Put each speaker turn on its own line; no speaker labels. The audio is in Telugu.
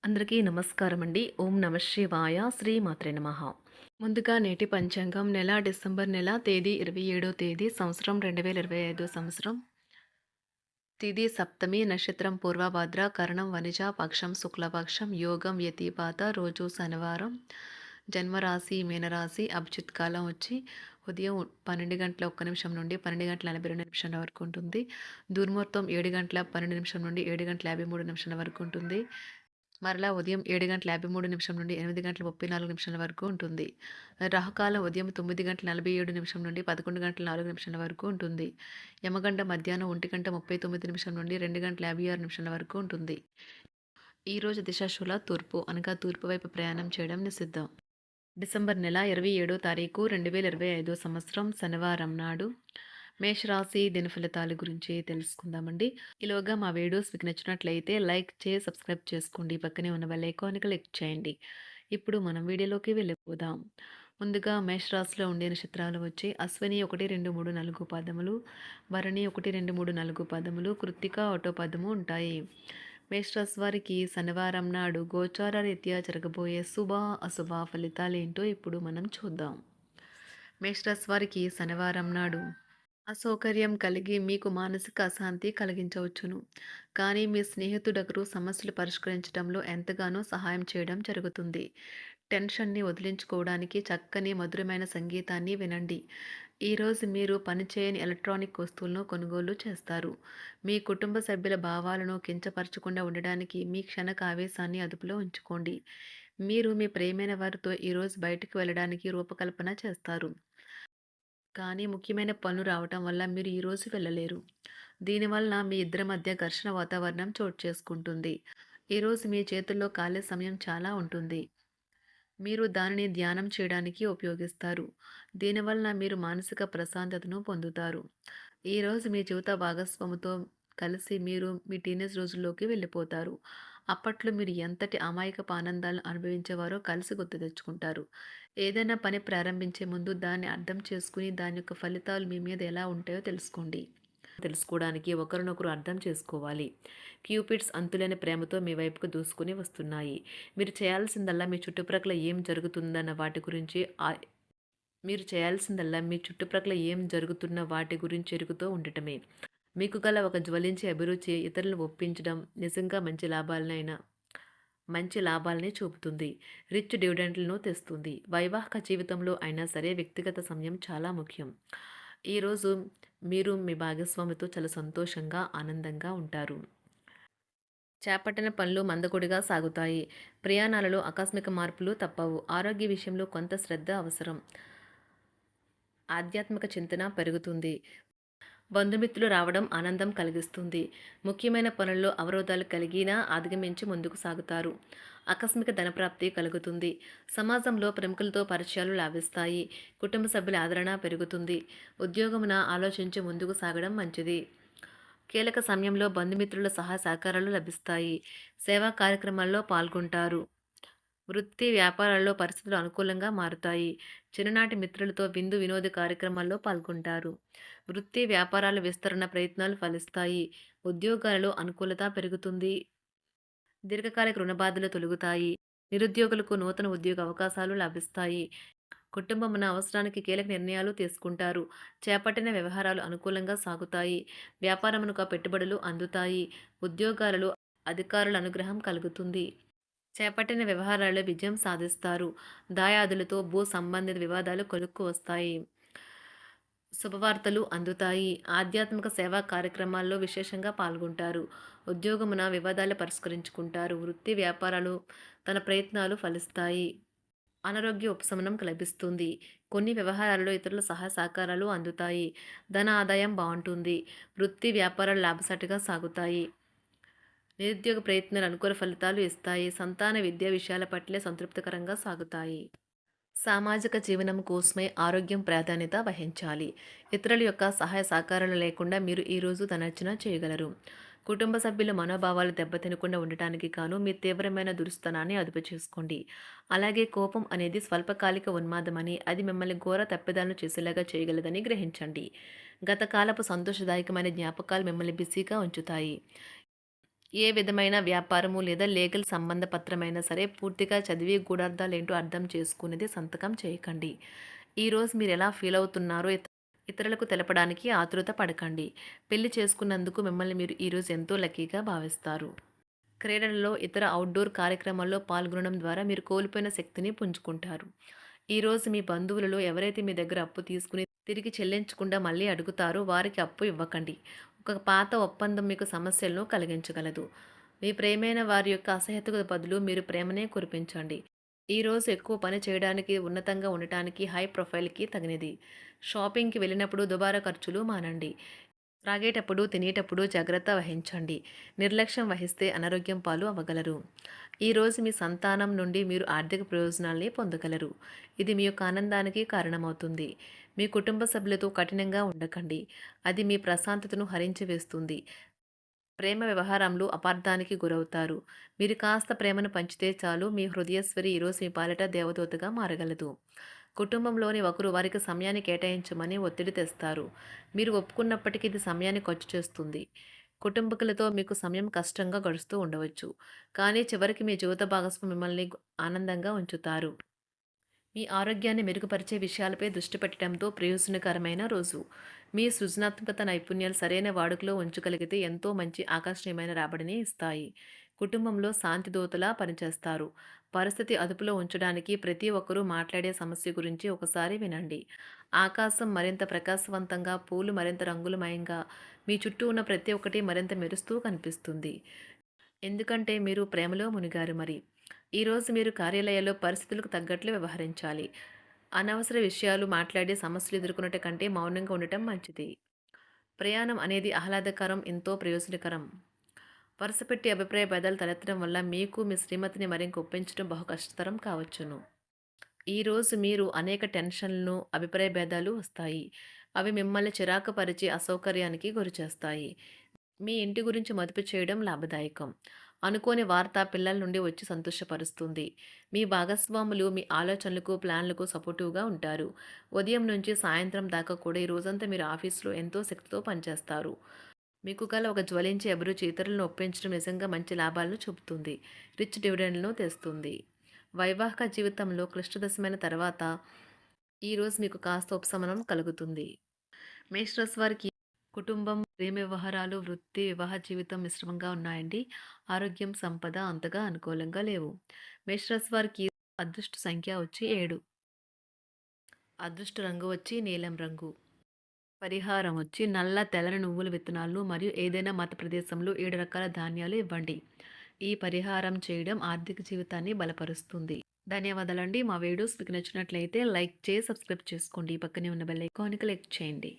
అందరికీ నమస్కారం అండి. ఓం నమ శివాయ. శ్రీమాత్రే నమః. ముందుగా నేటి పంచాంగం నెల డిసెంబర్ నెల తేదీ 27వ తేదీ సంవత్సరం 2025 సంవత్సరం. తిథి సప్తమి, నక్షత్రం పూర్వభద్ర, కరణం వనిజ, పక్షం శుక్లపక్షం, యోగం యతిపాత, రోజు శనివారం. జన్మరాశి మీనరాశి. అభిజిత్ కాలం వచ్చి ఉదయం 12 గంటల 1 నిమిషం నుండి 12 గంటల 42 నిమిషాల వరకు ఉంటుంది. దుర్ముహూర్తం 7 గంటల 12 నిమిషం నుండి 7 గంటల 53 నిమిషాల వరకు ఉంటుంది. మరలా ఉదయం 7 గంటల 53 నిమిషం నుండి 8 గంటల 34 నిమిషాల వరకు ఉంటుంది. రాహుకాలం ఉదయం 9 గంటల 47 నిమిషం నుండి 11 గంటల 4 నిమిషాల వరకు ఉంటుంది. యమగంట మధ్యాహ్నం 1 గంట 39 నిమిషం నుండి 2 గంటల 56 నిమిషాల వరకు ఉంటుంది. ఈరోజు దిశాశూల తూర్పు అనగా తూర్పు వైపు ప్రయాణం చేయడం నిషిద్ధం. డిసెంబర్ నెల 27వ తారీఖు 2025 సంవత్సరం శనివారం నాడు మేషరాశి దిన ఫలితాల గురించి తెలుసుకుందామండి. ఈలోగా మా వీడియోస్ మీకు నచ్చినట్లయితే లైక్ చేసి సబ్స్క్రైబ్ చేసుకోండి. పక్కనే ఉన్న బెల్ ఐకాన్ని క్లిక్ చేయండి. ఇప్పుడు మనం వీడియోలోకి వెళ్ళిపోదాం. ముందుగా మేషరాశిలో ఉండే నక్షత్రాలు వచ్చి అశ్విని 1, 2, 3, 4 పదములు, భరణి 1, 2, 3, 4 పదములు, కృత్తిక ఒకటో పదము ఉంటాయి. మేషరాశి వారికి శనివారం నాడు గోచార రీత్యా జరగబోయే శుభ అశుభ ఫలితాలేంటో ఇప్పుడు మనం చూద్దాం. మేషరాశి వారికి శనివారం నాడు అసౌకర్యం కలిగి మీకు మానసిక అశాంతి కలిగించవచ్చును. కానీ మీ స్నేహితుడొకరు సమస్యలు పరిష్కరించడంలో ఎంతగానో సహాయం చేయడం జరుగుతుంది. టెన్షన్ని వదిలించుకోవడానికి చక్కని మధురమైన సంగీతాన్ని వినండి. ఈరోజు మీరు పనిచేయని ఎలక్ట్రానిక్ వస్తువులను కొనుగోలు చేస్తారు. మీ కుటుంబ సభ్యుల భావాలను కించపరచకుండా ఉండడానికి మీ క్షణక ఆవేశాన్ని అదుపులో ఉంచుకోండి. మీరు మీ ప్రియమైన వారితో ఈరోజు బయటకు వెళ్ళడానికి రూపకల్పన చేస్తారు. కానీ ముఖ్యమైన పనులు రావటం వల్ల మీరు ఈరోజు వెళ్ళలేరు. దీనివల్ల మీ ఇద్దరి మధ్య ఘర్షణ వాతావరణం చోటు చేసుకుంటుంది. ఈరోజు మీ చేతుల్లో ఖాళీ సమయం చాలా ఉంటుంది. మీరు దానిని ధ్యానం చేయడానికి ఉపయోగిస్తారు. దీనివల్ల మీరు మానసిక ప్రశాంతతను పొందుతారు. ఈరోజు మీ జీవిత భాగస్వామితో కలిసి మీరు మీ టీనేజ్ రోజుల్లోకి వెళ్ళిపోతారు. అప్పట్లో మీరు ఎంతటి అమాయకపు ఆనందాలను అనుభవించేవారో కలిసి గుర్తు తెచ్చుకుంటారు. ఏదైనా పని ప్రారంభించే ముందు దాన్ని అర్థం చేసుకుని దాని యొక్క ఫలితాలు మీ మీద ఎలా ఉంటాయో తెలుసుకోవడానికి ఒకరినొకరు అర్థం చేసుకోవాలి. క్యూపిడ్స్ అంతులేని ప్రేమతో మీ వైపుకు దూసుకుని వస్తున్నాయి. మీరు చేయాల్సిందల్లా మీ చుట్టుప్రక్కల ఏం జరుగుతుందన్న వాటి గురించి జరుగుతున్న వాటి గురించి ఎరుగుతూ ఉండటమే. మీకు గల ఒక జ్వలించే అభిరుచి ఇతరులను ఒప్పించడం నిజంగా మంచి లాభాలని చూపుతుంది. రిచ్ డివిడెండ్లను తెస్తుంది. వైవాహిక జీవితంలో అయినా సరే వ్యక్తిగత సమయం చాలా ముఖ్యం. ఈరోజు మీరు మీ భాగస్వామితో చాలా సంతోషంగా ఆనందంగా ఉంటారు. చేపట్టిన పనులు మందకొడిగా సాగుతాయి. ప్రయాణాలలో ఆకస్మిక మార్పులు తప్పవు. ఆరోగ్య విషయంలో కొంత శ్రద్ధ అవసరం. ఆధ్యాత్మిక చింతన పెరుగుతుంది. బంధుమిత్రులు రావడం ఆనందం కలిగిస్తుంది. ముఖ్యమైన పనుల్లో అవరోధాలు కలిగినా అధిగమించి ముందుకు సాగుతారు. ఆకస్మిక ధనప్రాప్తి కలుగుతుంది. సమాజంలో ప్రముఖులతో పరిచయాలు లాభిస్తాయి. కుటుంబ సభ్యుల ఆదరణ పెరుగుతుంది. ఉద్యోగమున ఆలోచించి ముందుకు సాగడం మంచిది. కీలక సమయంలో బంధుమిత్రుల సహాయ సహకారాలు లభిస్తాయి. సేవా కార్యక్రమాల్లో పాల్గొంటారు. వృత్తి వ్యాపారాల్లో పరిస్థితులు అనుకూలంగా మారుతాయి. చిన్ననాటి మిత్రులతో విందు వినోద కార్యక్రమాల్లో పాల్గొంటారు. వృత్తి వ్యాపారాల విస్తరణ ప్రయత్నాలు ఫలిస్తాయి. ఉద్యోగాలలో అనుకూలత పెరుగుతుంది. దీర్ఘకాలిక రుణ బాధలు తొలగుతాయి. నిరుద్యోగులకు నూతన ఉద్యోగ అవకాశాలు లభిస్తాయి. కుటుంబమున అవసరానికి కీలక నిర్ణయాలు తీసుకుంటారు. చేపట్టిన వ్యవహారాలు అనుకూలంగా సాగుతాయి. వ్యాపారమునకు పెట్టుబడులు అందుతాయి. ఉద్యోగాలలో అధికారుల అనుగ్రహం కలుగుతుంది. చేపట్టిన వ్యవహారాల్లో విజయం సాధిస్తారు. దాయాదులతో భూ సంబంధిత వివాదాలు కొలుక్కు వస్తాయి. శుభవార్తలు అందుతాయి. ఆధ్యాత్మిక సేవా కార్యక్రమాల్లో విశేషంగా పాల్గొంటారు. ఉద్యోగమున వివాదాలు పరిష్కరించుకుంటారు. వృత్తి వ్యాపారాలు తన ప్రయత్నాలు ఫలిస్తాయి. అనారోగ్య ఉపశమనం లభిస్తుంది. కొన్ని వ్యవహారాల్లో ఇతరుల సహాయ సహకారాలు అందుతాయి. ధన ఆదాయం బాగుంటుంది. వృత్తి వ్యాపారాలు లాభసాటిగా సాగుతాయి. నిరుద్యోగ ప్రయత్నాలు అనుకూల ఫలితాలు ఇస్తాయి. సంతాన విద్యా విషయాల పట్లే సంతృప్తికరంగా సాగుతాయి. సామాజిక జీవనం కోసమే ఆరోగ్యం ప్రాధాన్యత వహించాలి. ఇతరుల యొక్క సహాయ సహకారాలు లేకుండా మీరు ఈరోజు తనర్చన చేయగలరు. కుటుంబ సభ్యుల మనోభావాలు దెబ్బతినకుండా ఉండటానికి గాను మీ తీవ్రమైన దురుస్తనాన్ని అదుపు చేసుకోండి. అలాగే కోపం అనేది స్వల్పకాలిక ఉన్మాదమని, అది మిమ్మల్ని ఘోర తప్పిదాలను చేసేలాగా చేయగలదని గ్రహించండి. గత కాలపు సంతోషదాయకమైన జ్ఞాపకాలు మిమ్మల్ని బిజీగా ఉంచుతాయి. ఏ విధమైన వ్యాపారము లేదా లీగల్ సంబంధ పత్రమైనా సరే పూర్తిగా చదివి గూఢార్థాలేంటో అర్థం చేసుకునేది సంతకం చేయకండి. ఈరోజు మీరు ఎలా ఫీల్ అవుతున్నారో ఇతరులకు తెలపడానికి ఆతురత పడకండి. పెళ్లి చేసుకున్నందుకు మిమ్మల్ని మీరు ఈరోజు ఎంతో లక్కీగా భావిస్తారు. క్రీడలలో ఇతర అవుట్‌డోర్ కార్యక్రమాల్లో పాల్గొనడం ద్వారా మీరు కోల్పోయిన శక్తిని పుంజుకుంటారు. ఈరోజు మీ బంధువులలో ఎవరైతే మీ దగ్గర అప్పు తీసుకుని తిరిగి చెల్లించకుండా మళ్ళీ అడుగుతారో వారికి అప్పు ఇవ్వకండి. ఒక పాత ఒప్పందం మీకు సమస్యలను కలిగించగలదు. మీ ప్రియమైన వారి యొక్క అసహ్యతకు బదులు మీరు ప్రేమనే కురిపించండి. ఈరోజు ఎక్కువ పని చేయడానికి, ఉన్నతంగా ఉండటానికి, హై ప్రొఫైల్‌కి తగినది. షాపింగ్‌కి వెళ్ళినప్పుడు దుబారా ఖర్చులు మానండి. త్రాగేటప్పుడు, తినేటప్పుడు జాగ్రత్త వహించండి. నిర్లక్ష్యం వహిస్తే అనారోగ్యం పాలు అవ్వగలరు. ఈరోజు మీ సంతానం నుండి మీరు ఆర్థిక ప్రయోజనాల్ని పొందగలరు. ఇది మీ యొక్క ఆనందానికి కారణమవుతుంది. మీ కుటుంబ సభ్యులతో కఠినంగా ఉండకండి. అది మీ ప్రశాంతతను హరించి వేస్తుంది. ప్రేమ వ్యవహారంలో అపార్థానికి గురవుతారు. మీరు కాస్త ప్రేమను పంచితే చాలు మీ హృదయస్వరి ఈరోజు మీ పాలిట దేవదూతగా మారగలదు. కుటుంబంలోని ఒకరు వారికి సమయాన్ని కేటాయించమని ఒత్తిడి తెస్తారు. మీరు ఒప్పుకున్నప్పటికీ ఇది సమయాన్ని ఖర్చు చేస్తుంది. కుటుంబకులతో మీకు సమయం కష్టంగా గడుస్తూ ఉండవచ్చు. కానీ చివరికి మీ జీవిత భాగస్వామి మిమ్మల్ని ఆనందంగా ఉంచుతారు. మీ ఆరోగ్యాన్ని మెరుగుపరిచే విషయాలపై దృష్టి పెట్టడంతో ప్రయోజనకరమైన రోజు. మీ సృజనాత్మకత నైపుణ్యాలు సరైన వాడుకలో ఉంచగలిగితే ఎంతో మంచి ఆకర్షణీయమైన రాబడిని ఇస్తాయి. కుటుంబంలో శాంతి దూతలా పనిచేస్తారు. పరిస్థితి అదుపులో ఉంచడానికి ప్రతి ఒక్కరూ మాట్లాడే సమస్య గురించి ఒకసారి వినండి. ఆకాశం మరింత ప్రకాశవంతంగా, పూలు మరింత రంగులమయంగా, మీ చుట్టూ ఉన్న ప్రతి ఒక్కటి మరింత మెరుస్తూ కనిపిస్తుంది. ఎందుకంటే మీరు ప్రేమలో మునిగారు మరి. ఈరోజు మీరు కార్యాలయాల్లో పరిస్థితులకు తగ్గట్లు వ్యవహరించాలి. అనవసర విషయాలు మాట్లాడి సమస్యలు ఎదుర్కొనట కంటే మౌనంగా ఉండటం మంచిది. ప్రయాణం అనేది ఆహ్లాదకరం, ఎంతో ప్రయోజనకరం. వరుసపెట్టి అభిప్రాయ భేదాలు తలెత్తడం వల్ల మీకు మీ శ్రీమతిని మరింక ఒప్పించడం బహు కష్టతరం కావచ్చును. ఈరోజు మీరు అనేక టెన్షన్లను, అభిప్రాయ భేదాలు వస్తాయి. అవి మిమ్మల్ని చిరాకు పరిచి అసౌకర్యానికి గురిచేస్తాయి. మీ ఇంటి గురించి మదుపు చేయడం లాభదాయకం. అనుకోని వార్త పిల్లల నుండి వచ్చి సంతోషపరుస్తుంది. మీ భాగస్వాములు మీ ఆలోచనలకు, ప్లాన్లకు సపోర్టివ్‌గా ఉంటారు. ఉదయం నుంచి సాయంత్రం దాకా కూడా ఈ రోజంతా మీరు ఆఫీస్‌లో ఎంతో శక్తితో పనిచేస్తారు. మీకు గల ఒక జ్వలించే అభిరుచి ఇతరులను ఒప్పించడం నిజంగా మంచి లాభాలను చూపుతుంది. రిచ్ డివిడెండ్‌లను తెస్తుంది. వైవాహిక జీవితంలో క్లిష్టదశమైన తర్వాత ఈరోజు మీకు కాస్త ఉపశమనం కలుగుతుంది. మేషరాశి వారికి కుటుంబం, ప్రేమ వ్యవహారాలు, వృత్తి, వివాహ జీవితం మిశ్రమంగా ఉన్నాయండి. ఆరోగ్యం, సంపద అంతగా అనుకూలంగా లేవు. మేషరాశి వారికి అదృష్ట సంఖ్య వచ్చి 7. అదృష్ట రంగు వచ్చి నీలం రంగు. పరిహారం వచ్చి నల్ల, తెల్లని నువ్వుల విత్తనాలు మరియు ఏదైనా మత ప్రదేశంలో 7 రకాల ధాన్యాలు ఇవ్వండి. ఈ పరిహారం చేయడం ఆర్థిక జీవితాన్ని బలపరుస్తుంది. ధన్యవాదాలండి. మా వీడియోస్ మీకు నచ్చినట్లయితే లైక్ చేసి, సబ్స్క్రైబ్ చేసుకోండి. పక్కనే ఉన్న బెల్ ఐకాన్‌ని క్లిక్ చేయండి.